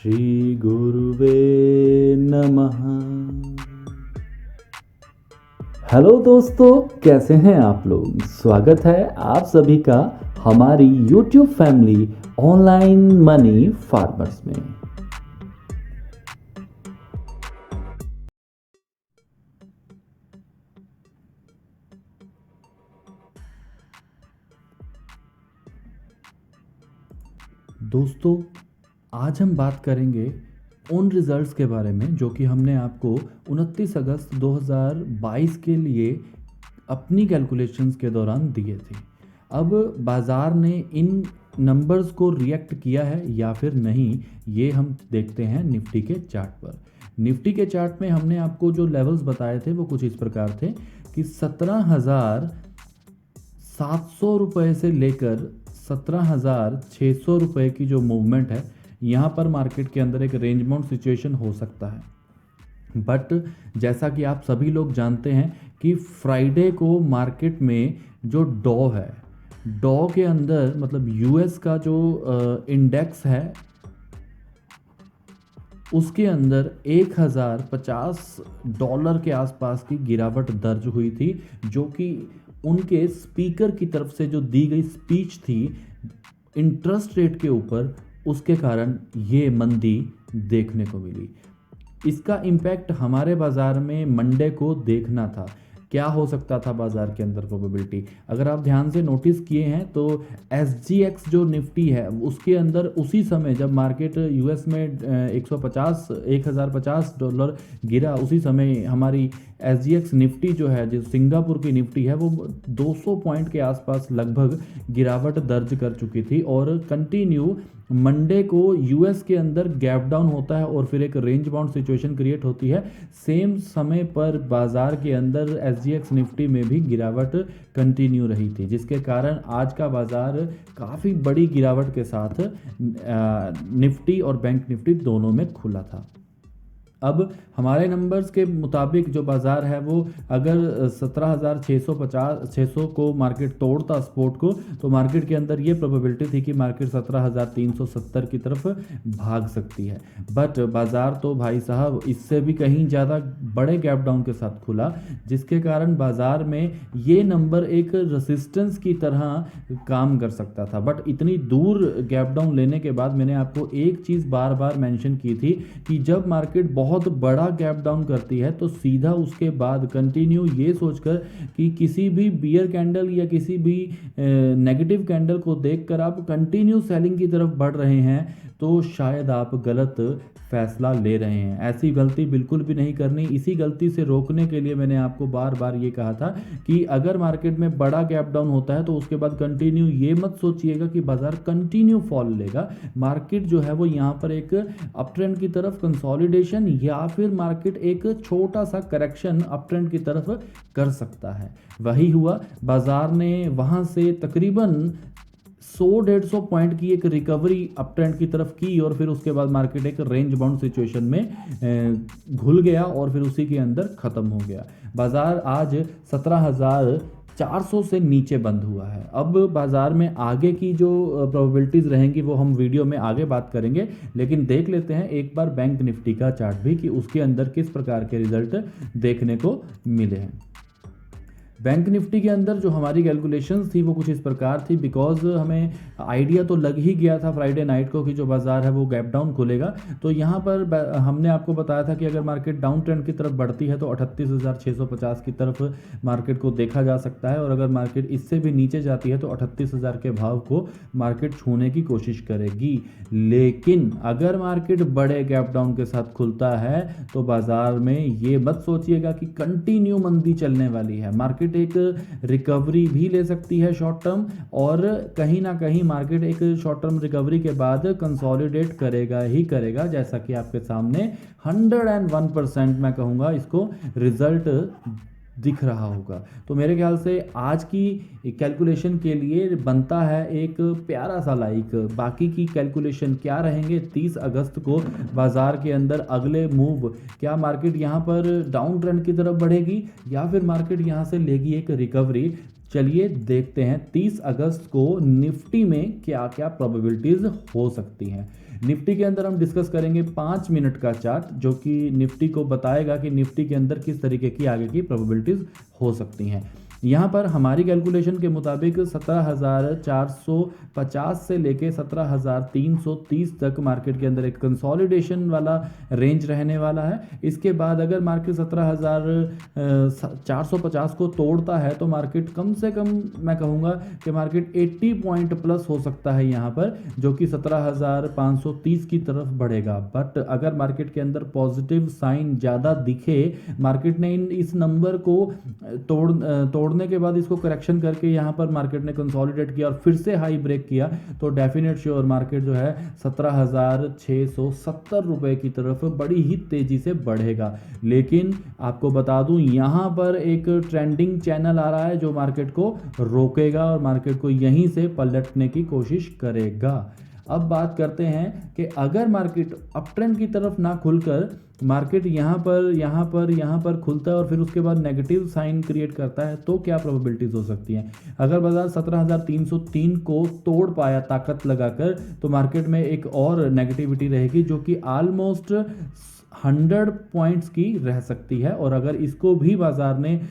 श्री गुरुवे नमः। हेलो दोस्तों, कैसे हैं आप लोग। स्वागत है आप सभी का हमारी YouTube family online money farmers में। दोस्तों, आज हम बात करेंगे उन रिज़ल्ट्स के बारे में जो कि हमने आपको 29 अगस्त 2022 के लिए अपनी कैलकुलेशंस के दौरान दिए थे। अब बाज़ार ने इन नंबर्स को रिएक्ट किया है या फिर नहीं, ये हम देखते हैं निफ्टी के चार्ट पर। निफ्टी के चार्ट में हमने आपको जो लेवल्स बताए थे वो कुछ इस प्रकार थे कि 17,700 रुपये से लेकर 17,600 रुपये की जो मूवमेंट है, यहाँ पर मार्केट के अंदर एक रेंज बाउंड सिचुएशन हो सकता है। बट जैसा कि आप सभी लोग जानते हैं कि फ्राइडे को मार्केट में जो डॉ है, डॉ के अंदर मतलब यूएस का जो इंडेक्स है उसके अंदर $1,050 के आसपास की गिरावट दर्ज हुई थी, जो कि उनके स्पीकर की तरफ से जो दी गई स्पीच थी इंटरेस्ट रेट के ऊपर, उसके कारण ये मंदी देखने को मिली। इसका इम्पैक्ट हमारे बाज़ार में मंडे को देखना था। क्या हो सकता था बाज़ार के अंदर प्रोबेबिलिटी, अगर आप ध्यान से नोटिस किए हैं तो SGX जो निफ्टी है उसके अंदर उसी समय जब मार्केट यूएस में $1,050 गिरा, उसी समय हमारी SGX निफ्टी जो है, जो सिंगापुर की निफ्टी है, वो 200 पॉइंट के आसपास लगभग गिरावट दर्ज कर चुकी थी। और कंटिन्यू मंडे को यूएस के अंदर गैप डाउन होता है और फिर एक रेंज बाउंड सिचुएशन क्रिएट होती है। सेम समय पर बाजार के अंदर SGX निफ्टी में भी गिरावट कंटिन्यू रही थी, जिसके कारण आज का बाजार काफ़ी बड़ी गिरावट के साथ निफ्टी और बैंक निफ्टी दोनों में खुला था। अब हमारे नंबर्स के मुताबिक जो बाज़ार है वो अगर 17,650 को मार्केट तोड़ता सपोर्ट को, तो मार्केट के अंदर ये प्रोबेबिलिटी थी कि मार्केट 17,370 की तरफ भाग सकती है। बट बाज़ार तो भाई साहब इससे भी कहीं ज़्यादा बड़े गैप डाउन के साथ खुला, जिसके कारण बाज़ार में ये नंबर एक रेसिस्टेंस की तरह काम कर सकता था। बट इतनी दूर गैप डाउन लेने के बाद मैंने आपको एक चीज़ बार बार मेंशन की थी कि जब मार्केट बहुत बड़ा गैप डाउन करती है तो सीधा उसके बाद कंटिन्यू ये सोचकर कि किसी भी बियर कैंडल या किसी भी नेगेटिव कैंडल को देखकर आप कंटिन्यू सेलिंग की तरफ बढ़ रहे हैं, तो शायद आप गलत फैसला ले रहे हैं। ऐसी गलती बिल्कुल भी नहीं करनी। इसी गलती से रोकने के लिए मैंने आपको बार बार ये कहा था कि अगर मार्केट में बड़ा गैप डाउन होता है तो उसके बाद कंटिन्यू ये मत सोचिएगा कि बाजार कंटिन्यू फॉल लेगा। मार्केट जो है वो यहाँ पर एक अप ट्रेंड की तरफ कंसोलिडेशन या फिर मार्केट एक छोटा सा करेक्शन अप ट्रेंड की तरफ कर सकता है। वही हुआ, बाजार ने वहाँ से तकरीबन 100-150 पॉइंट की एक रिकवरी अप ट्रेंड की तरफ की और फिर उसके बाद मार्केट एक रेंज बाउंड सिचुएशन में घुल गया और फिर उसी के अंदर ख़त्म हो गया। बाज़ार आज 17,400 से नीचे बंद हुआ है। अब बाज़ार में आगे की जो प्रोबेबिलिटीज़ रहेंगी वो हम वीडियो में आगे बात करेंगे, लेकिन देख लेते हैं एक बार बैंक निफ्टी का चार्ट भी कि उसके अंदर किस प्रकार के रिजल्ट देखने को मिले हैं। बैंक निफ्टी के अंदर जो हमारी कैलकुलेशंस थी वो कुछ इस प्रकार थी, बिकॉज हमें आइडिया तो लग ही गया था फ्राइडे नाइट को कि जो बाज़ार है वो गैप डाउन खुलेगा। तो यहाँ पर हमने आपको बताया था कि अगर मार्केट डाउन ट्रेंड की तरफ बढ़ती है तो 38,650 की तरफ मार्केट को देखा जा सकता है, और अगर मार्केट इससे भी नीचे जाती है तो 38,000 के भाव को मार्केट छूने की कोशिश करेगी। लेकिन अगर मार्केट बड़े गैप डाउन के साथ खुलता है तो बाज़ार में ये मत सोचिएगा कि कंटिन्यू मंदी चलने वाली है। मार्केट एक रिकवरी भी ले सकती है शॉर्ट टर्म, और कहीं ना कहीं मार्केट एक शॉर्ट टर्म रिकवरी के बाद कंसोलिडेट करेगा ही करेगा, जैसा कि आपके सामने 101% मैं कहूँगा इसको रिजल्ट दिख रहा होगा। तो मेरे ख्याल से आज की कैलकुलेशन के लिए बनता है एक प्यारा सा लाइक। बाकी की कैलकुलेशन क्या रहेंगे 30 अगस्त को बाज़ार के अंदर अगले मूव, क्या मार्केट यहाँ पर डाउन ट्रेंड की तरफ बढ़ेगी या फिर मार्केट यहाँ से लेगी एक रिकवरी, चलिए देखते हैं 30 अगस्त को निफ्टी में क्या क्या प्रोबेबिलिटीज हो सकती हैं। निफ्टी के अंदर हम डिस्कस करेंगे 5 मिनट का चार्ट, जो कि निफ्टी को बताएगा कि निफ्टी के अंदर किस तरीके की आगे की प्रोबेबिलिटीज हो सकती हैं। यहाँ पर हमारी कैलकुलेशन के मुताबिक 17,450 से लेके 17,330 तक मार्केट के अंदर एक कंसोलिडेशन वाला रेंज रहने वाला है। इसके बाद अगर मार्केट 17,450 को तोड़ता है तो मार्केट कम से कम मैं कहूँगा कि मार्केट 80 पॉइंट प्लस हो सकता है यहाँ पर, जो कि 17,530 की तरफ बढ़ेगा। बट अगर मार्केट के अंदर पॉजिटिव साइन ज़्यादा दिखे, मार्केट ने इस नंबर को तोड़ने के बाद इसको करेक्शन करके यहाँ पर मार्केट ने कंसोलिडेट किया और फिर से हाई ब्रेक किया, तो डेफिनेट श्योर मार्केट जो है 17,670 रुपए की तरफ बड़ी ही तेजी से बढ़ेगा। लेकिन आपको बता दूं, यहाँ पर एक ट्रेंडिंग चैनल आ रहा है जो मार्केट को रोकेगा और मार्केट को यहीं से पलटने की कोशिश करेगा। अब बात करते हैं कि अगर मार्केट अप ट्रेंड की तरफ ना खुलकर मार्केट यहाँ पर खुलता है और फिर उसके बाद नेगेटिव साइन क्रिएट करता है, तो क्या प्रोबेबिलिटीज हो सकती हैं। अगर बाजार 17,303 को तोड़ पाया ताकत लगाकर, तो मार्केट में एक और नेगेटिविटी रहेगी जो कि ऑलमोस्ट 100 पॉइंट्स की रह सकती है। और अगर इसको भी बाजार ने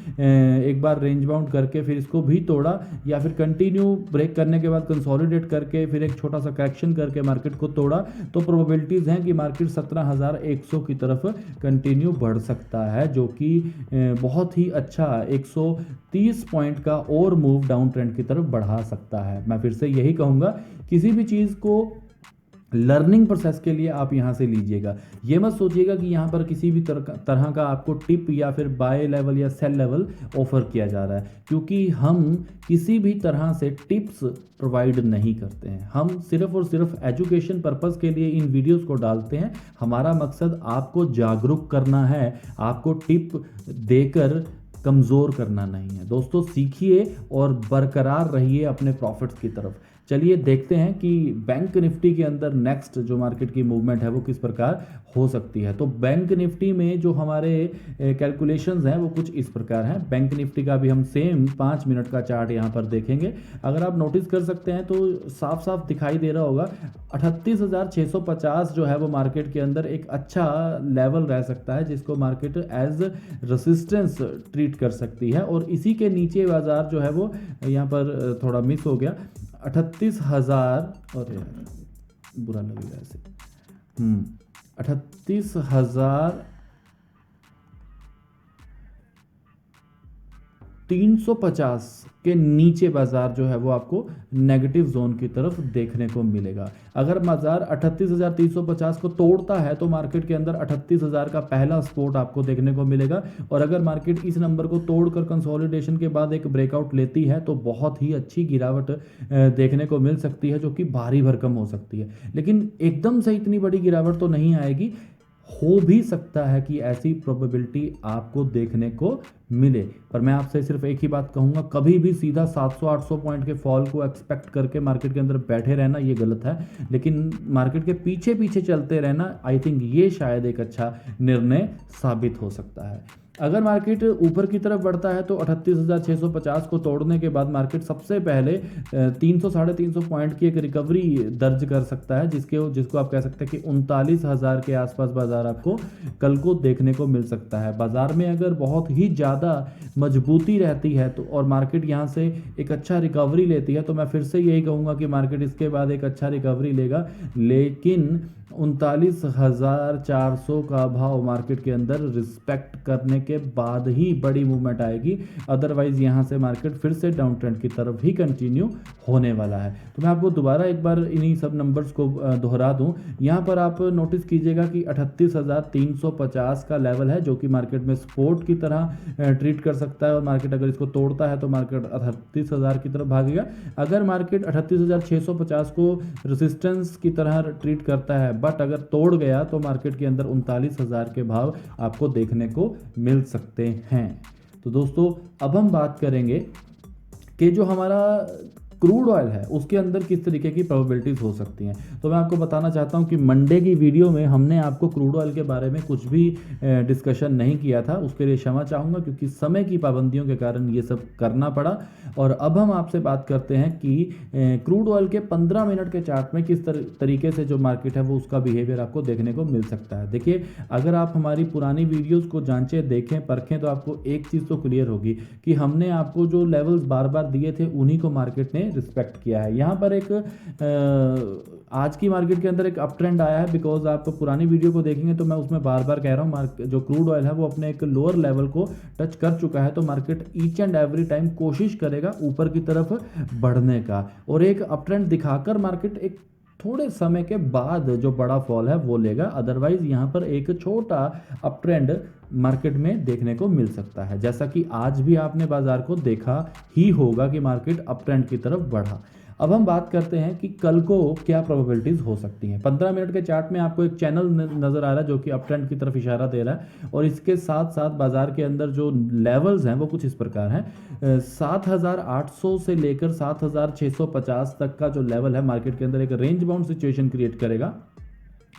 एक बार रेंज बाउंड करके फिर इसको भी तोड़ा, या फिर कंटिन्यू ब्रेक करने के बाद कंसोलिडेट करके फिर एक छोटा सा करेक्शन करके मार्केट को तोड़ा, तो प्रोबेबिलिटीज़ हैं कि मार्केट 17,100 की तरफ कंटिन्यू बढ़ सकता है, जो कि बहुत ही अच्छा 130 पॉइंट का और मूव डाउन ट्रेंड की तरफ बढ़ा सकता है। मैं फिर से यही कहूँगा, किसी भी चीज़ को लर्निंग प्रोसेस के लिए आप यहाँ से लीजिएगा। ये मत सोचिएगा कि यहाँ पर किसी भी तरह का आपको टिप या फिर बाय लेवल या सेल लेवल ऑफर किया जा रहा है, क्योंकि हम किसी भी तरह से टिप्स प्रोवाइड नहीं करते हैं। हम सिर्फ और सिर्फ एजुकेशन पर्पस के लिए इन वीडियोस को डालते हैं। हमारा मकसद आपको जागरूक करना है, आपको टिप देकर कमज़ोर करना नहीं है। दोस्तों, सीखिए और बरकरार रहिए अपने प्रॉफिट्स की तरफ। चलिए देखते हैं कि बैंक निफ्टी के अंदर नेक्स्ट जो मार्केट की मूवमेंट है वो किस प्रकार हो सकती है। तो बैंक निफ्टी में जो हमारे कैलकुलेशंस हैं वो कुछ इस प्रकार हैं। बैंक निफ्टी का भी हम सेम 5 मिनट का चार्ट यहाँ पर देखेंगे। अगर आप नोटिस कर सकते हैं तो साफ साफ दिखाई दे रहा होगा 38,650 जो है वो मार्केट के अंदर एक अच्छा लेवल रह सकता है, जिसको मार्केट एज रेसिस्टेंस ट्रीट कर सकती है। और इसी के नीचे बाजार जो है वो यहाँ पर थोड़ा मिस हो गया 38,000, और बुरा लगेगा ऐसे 38,350 के नीचे बाजार जो है वो आपको नेगेटिव जोन की तरफ देखने को मिलेगा। अगर बाजार 38,350 को तोड़ता है तो मार्केट के अंदर 38,000 का पहला सपोर्ट आपको देखने को मिलेगा। और अगर मार्केट इस नंबर को तोड़कर कंसोलिडेशन के बाद एक ब्रेकआउट लेती है तो बहुत ही अच्छी गिरावट देखने को मिल सकती है, जो कि भारी भरकम हो सकती है। लेकिन एकदम से इतनी बड़ी गिरावट तो नहीं आएगी, हो भी सकता है कि ऐसी प्रोबेबिलिटी आपको देखने को मिले। पर मैं आपसे सिर्फ एक ही बात कहूँगा, कभी भी सीधा 700-800 पॉइंट के फॉल को एक्सपेक्ट करके मार्केट के अंदर बैठे रहना ये गलत है। लेकिन मार्केट के पीछे पीछे चलते रहना, आई थिंक ये शायद एक अच्छा निर्णय साबित हो सकता है। अगर मार्केट ऊपर की तरफ बढ़ता है तो 38,650 को तोड़ने के बाद मार्केट सबसे पहले 300-350 पॉइंट की एक रिकवरी दर्ज कर सकता है, जिसको आप कह सकते हैं कि 39,000 के आसपास बाजार आपको कल को देखने को मिल सकता है। बाजार में अगर बहुत ही ज़्यादा मजबूती रहती है तो और मार्केट यहाँ से एक अच्छा रिकवरी लेती है, तो मैं फिर से यही कहूँगा कि मार्केट इसके बाद एक अच्छा रिकवरी लेगा। लेकिन 39,400 का भाव मार्केट के अंदर रिस्पेक्ट करने के बाद ही बड़ी मूवमेंट आएगी। अदरवाइज यहाँ से मार्केट फिर से डाउन ट्रेंड की तरफ ही कंटिन्यू होने वाला है। तो मैं आपको दोबारा एक बार इन्हीं सब नंबर्स को दोहरा दूं। यहाँ पर आप नोटिस कीजिएगा कि 38,350 का लेवल है, जो कि मार्केट में सपोर्ट की तरह ट्रीट कर सकता है। और मार्केट अगर इसको तोड़ता है तो मार्केट 38,000 की तरफ भागेगा। अगर मार्केट 38,650 को रेसिस्टेंस की तरह ट्रीट करता है, बट अगर तोड़ गया तो मार्केट के अंदर 39,000 के भाव आपको देखने को मिल सकते हैं। तो दोस्तों, अब हम बात करेंगे कि जो हमारा क्रूड ऑयल है उसके अंदर किस तरीके की प्रोबेबिलिटीज़ हो सकती हैं। तो मैं आपको बताना चाहता हूं कि मंडे की वीडियो में हमने आपको क्रूड ऑयल के बारे में कुछ भी डिस्कशन नहीं किया था, उसके लिए क्षमा चाहूँगा क्योंकि समय की पाबंदियों के कारण ये सब करना पड़ा। और अब हम आपसे बात करते हैं कि क्रूड ऑयल के 15 मिनट के चार्ट में किस तरीके से जो मार्केट है वो उसका बिहेवियर आपको देखने को मिल सकता है। देखिए, अगर आप हमारी पुरानी वीडियोस को जांचें, देखें, परखें तो आपको एक चीज़ तो क्लियर होगी कि हमने आपको जो लेवल्स बार बार दिए थे उन्हीं को मार्केट ने रिस्पेक्ट किया है। यहाँ पर एक आज की मार्केट के अंदर एक अप ट्रेंड आया है, बिकॉज आप पुरानी वीडियो को देखेंगे तो मैं उसमें बार बार कह रहा हूँ जो क्रूड ऑयल है वो अपने एक लोअर लेवल को टच कर चुका है, तो market each and every time कोशिश करेगा ऊपर की तरफ बढ़ने का, और एक अप ट्रेंड दिखाकर मार्केट एक थोड़े समय के बाद जो बड़ा फॉल है वो लेगा। अदरवाइज यहाँ पर एक छोटा अप ट्रेंड मार्केट में देखने को मिल सकता है, जैसा कि आज भी आपने बाजार को देखा ही होगा कि मार्केट अप ट्रेंड की तरफ बढ़ा। अब हम बात करते हैं कि कल को क्या प्रोबेबिलिटीज़ हो सकती हैं। 15 मिनट के चार्ट में आपको एक चैनल नज़र आ रहा है जो कि अप ट्रेंड की तरफ इशारा दे रहा है, और इसके साथ साथ बाजार के अंदर जो लेवल्स हैं वो कुछ इस प्रकार हैं। 7,800 से लेकर 7,650 तक का जो लेवल है मार्केट के अंदर एक रेंज बाउंड सिचुएशन क्रिएट करेगा।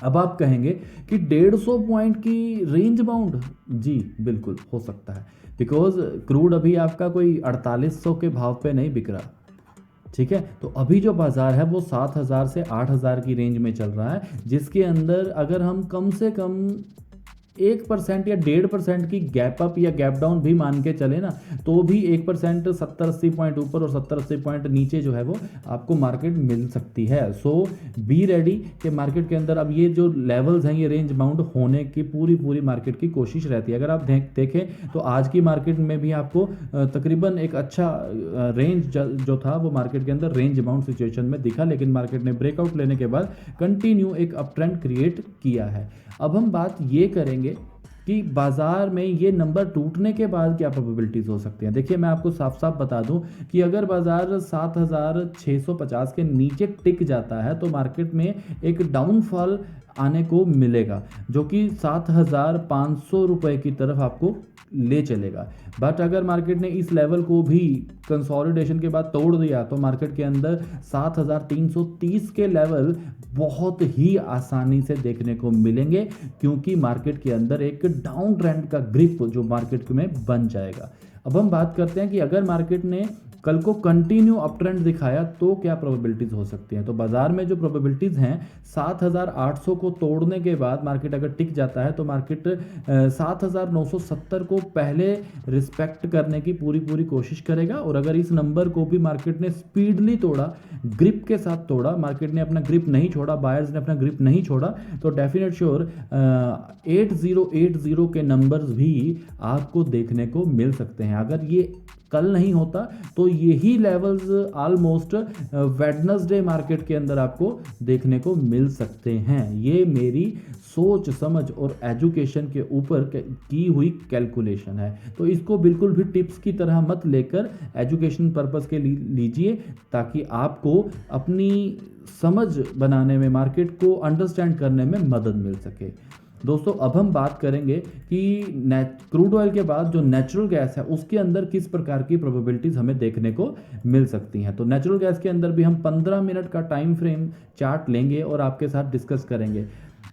अब आप कहेंगे कि 150 पॉइंट की रेंज बाउंड, जी बिल्कुल हो सकता है, बिकॉज क्रूड अभी आपका कोई 4800 के भाव पे नहीं बिक रहा, ठीक है। तो अभी जो बाजार है वो 7,000 से 8,000 की रेंज में चल रहा है, जिसके अंदर अगर हम कम से कम 1% या 1.5% की गैप अप या गैप डाउन भी मान के चले ना, तो भी 1% 70-80 पॉइंट ऊपर और 70-80 पॉइंट नीचे जो है वो आपको मार्केट मिल सकती है। सो बी रेडी कि मार्केट के अंदर अब ये जो लेवल्स हैं ये रेंज बाउंड होने की पूरी मार्केट की कोशिश रहती है। अगर आप देखें तो आज की मार्केट में भी आपको तकरीबन एक अच्छा रेंज जो था वो मार्केट के अंदर रेंज बाउंड सिचुएशन में दिखा, लेकिन मार्केट ने ब्रेकआउट लेने के बाद कंटिन्यू एक अप ट्रेंड क्रिएट किया है। अब हम बात ये करेंगे कि बाजार में ये नंबर टूटने के बाद क्या प्रोबेबिलिटीज़ हो सकती हैं। देखिए, मैं आपको साफ साफ बता दूं कि अगर बाजार 7,650 के नीचे टिक जाता है तो मार्केट में एक डाउनफॉल आने को मिलेगा जो कि 7,500 रुपये की तरफ आपको ले चलेगा। बट अगर मार्केट ने इस लेवल को भी कंसोलिडेशन के बाद तोड़ दिया तो मार्केट के अंदर 7,330 के लेवल बहुत ही आसानी से देखने को मिलेंगे, क्योंकि मार्केट के अंदर एक डाउन ट्रेंड का ग्रिप जो मार्केट में बन जाएगा। अब हम बात करते हैं कि अगर मार्केट ने कल को कंटिन्यू अप ट्रेंड दिखाया तो क्या प्रोबेबिलिटीज़ हो सकती हैं। तो बाजार में जो प्रोबेबिलिटीज़ हैं 7,800 को तोड़ने के बाद मार्केट अगर टिक जाता है तो मार्केट 7,970 को पहले रिस्पेक्ट करने की पूरी कोशिश करेगा, और अगर इस नंबर को भी मार्केट ने स्पीडली तोड़ा, ग्रिप के साथ तोड़ा, मार्केट ने अपना ग्रिप नहीं छोड़ा, बायर्स ने अपना ग्रिप नहीं छोड़ा, तो डेफिनेट श्योर 8080 के नंबर्स भी आपको देखने को मिल सकते हैं। अगर ये कल नहीं होता तो यही लेवल्स ऑलमोस्ट वेडनेसडे मार्केट के अंदर आपको देखने को मिल सकते हैं। ये मेरी सोच समझ और एजुकेशन के ऊपर की हुई कैलकुलेशन है, तो इसको बिल्कुल भी टिप्स की तरह मत लेकर एजुकेशन पर्पस के लीजिए, ताकि आपको अपनी समझ बनाने में, मार्केट को अंडरस्टैंड करने में मदद मिल सके। दोस्तों, अब हम बात करेंगे कि क्रूड ऑयल के बाद जो नेचुरल गैस है उसके अंदर किस प्रकार की प्रोबेबिलिटीज़ हमें देखने को मिल सकती हैं। तो नेचुरल गैस के अंदर भी हम 15 मिनट का टाइम फ्रेम चार्ट लेंगे और आपके साथ डिस्कस करेंगे।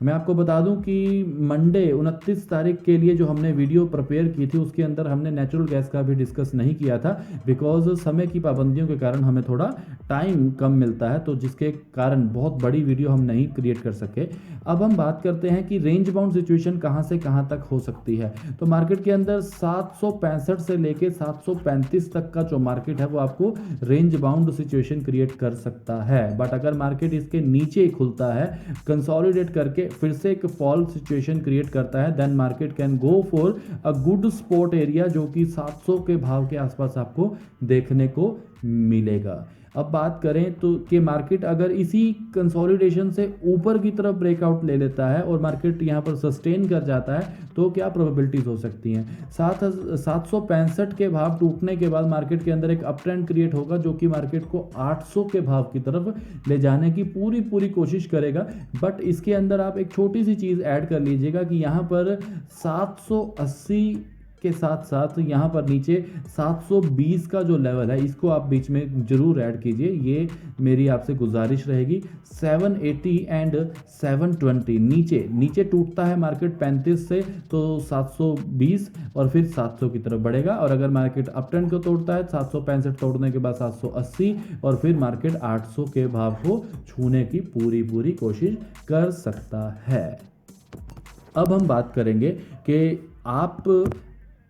मैं आपको बता दूं कि मंडे 29 तारीख के लिए जो हमने वीडियो प्रिपेयर की थी उसके अंदर हमने नेचुरल गैस का भी डिस्कस नहीं किया था, बिकॉज समय की पाबंदियों के कारण हमें थोड़ा टाइम कम मिलता है, तो जिसके कारण बहुत बड़ी वीडियो हम नहीं क्रिएट कर सके। अब हम बात करते हैं कि रेंज बाउंड सिचुएशन कहां से कहां तक हो सकती है। तो मार्केट के अंदर 765 से लेके 735 तक का जो मार्केट है वो आपको रेंज बाउंड सिचुएशन क्रिएट कर सकता है। बट अगर मार्केट इसके नीचे खुलता है, कंसोलिडेट करके फिर से एक फॉल सिचुएशन क्रिएट करता है, then market can go for a good spot area जो कि 700 के भाव के आसपास आपको देखने को मिलेगा। अब बात करें तो कि मार्केट अगर इसी कंसोलिडेशन से ऊपर की तरफ ब्रेकआउट ले लेता है और मार्केट यहाँ पर सस्टेन कर जाता है तो क्या प्रोबेबिलिटीज हो सकती हैं। 765 के भाव टूटने के बाद मार्केट के अंदर एक अप ट्रेंड क्रिएट होगा जो कि मार्केट को 800 के भाव की तरफ ले जाने की पूरी कोशिश करेगा। बट इसके अंदर आप एक छोटी सी चीज़ ऐड कर लीजिएगा कि यहाँ पर 780 के साथ साथ यहाँ पर नीचे 720 का जो लेवल है इसको आप बीच में जरूर ऐड कीजिए, ये मेरी आपसे गुजारिश रहेगी। 780 एंड 720 नीचे नीचे टूटता है मार्केट 35 से तो 720 और फिर 700 की तरफ बढ़ेगा, और अगर मार्केट अप ट्रेंड को तोड़ता है 765 तोड़ने के बाद 780 और फिर मार्केट 800 के भाव को छूने की पूरी कोशिश कर सकता है। अब हम बात करेंगे कि आप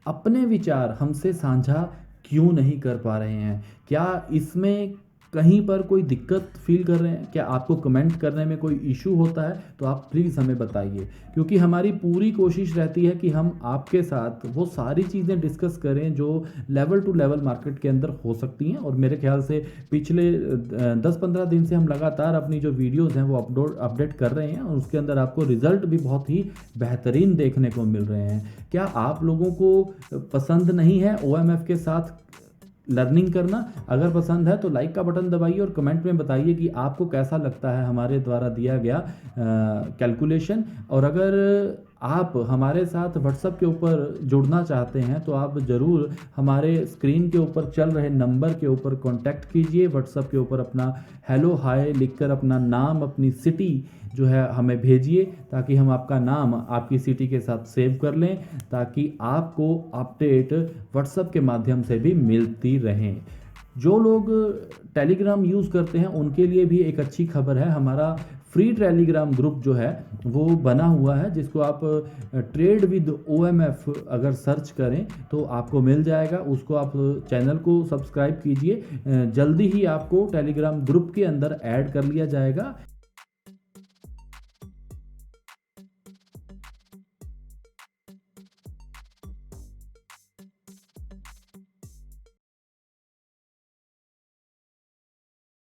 अपने विचार हमसे साझा क्यों नहीं कर पा रहे हैं, क्या इसमें कहीं पर कोई दिक्कत फील कर रहे हैं, क्या आपको कमेंट करने में कोई इशू होता है, तो आप प्लीज़ हमें बताइए, क्योंकि हमारी पूरी कोशिश रहती है कि हम आपके साथ वो सारी चीज़ें डिस्कस करें जो लेवल टू लेवल मार्केट के अंदर हो सकती हैं। और मेरे ख्याल से पिछले 10-15 दिन से हम लगातार अपनी जो वीडियोज़ हैं वो अपडेट कर रहे हैं, और उसके अंदर आपको रिजल्ट भी बहुत ही बेहतरीन देखने को मिल रहे हैं। क्या आप लोगों को पसंद नहीं है OMF के साथ लर्निंग करना? अगर पसंद है तो लाइक का बटन दबाइए और कमेंट में बताइए कि आपको कैसा लगता है हमारे द्वारा दिया गया कैलकुलेशन। और अगर आप हमारे साथ व्हाट्सएप के ऊपर जुड़ना चाहते हैं तो आप ज़रूर हमारे स्क्रीन के ऊपर चल रहे नंबर के ऊपर कांटेक्ट कीजिए, व्हाट्सएप के ऊपर अपना हेलो हाय लिखकर अपना नाम अपनी सिटी जो है हमें भेजिए, ताकि हम आपका नाम आपकी सिटी के साथ सेव कर लें, ताकि आपको अपडेट व्हाट्सएप के माध्यम से भी मिलती रहें। जो लोग टेलीग्राम यूज़ करते हैं उनके लिए भी एक अच्छी खबर है, हमारा फ्री टेलीग्राम ग्रुप जो है वो बना हुआ है, जिसको आप ट्रेड विद OMF अगर सर्च करें तो आपको मिल जाएगा। उसको आप चैनल को सब्सक्राइब कीजिए, जल्दी ही आपको टेलीग्राम ग्रुप के अंदर ऐड कर लिया जाएगा।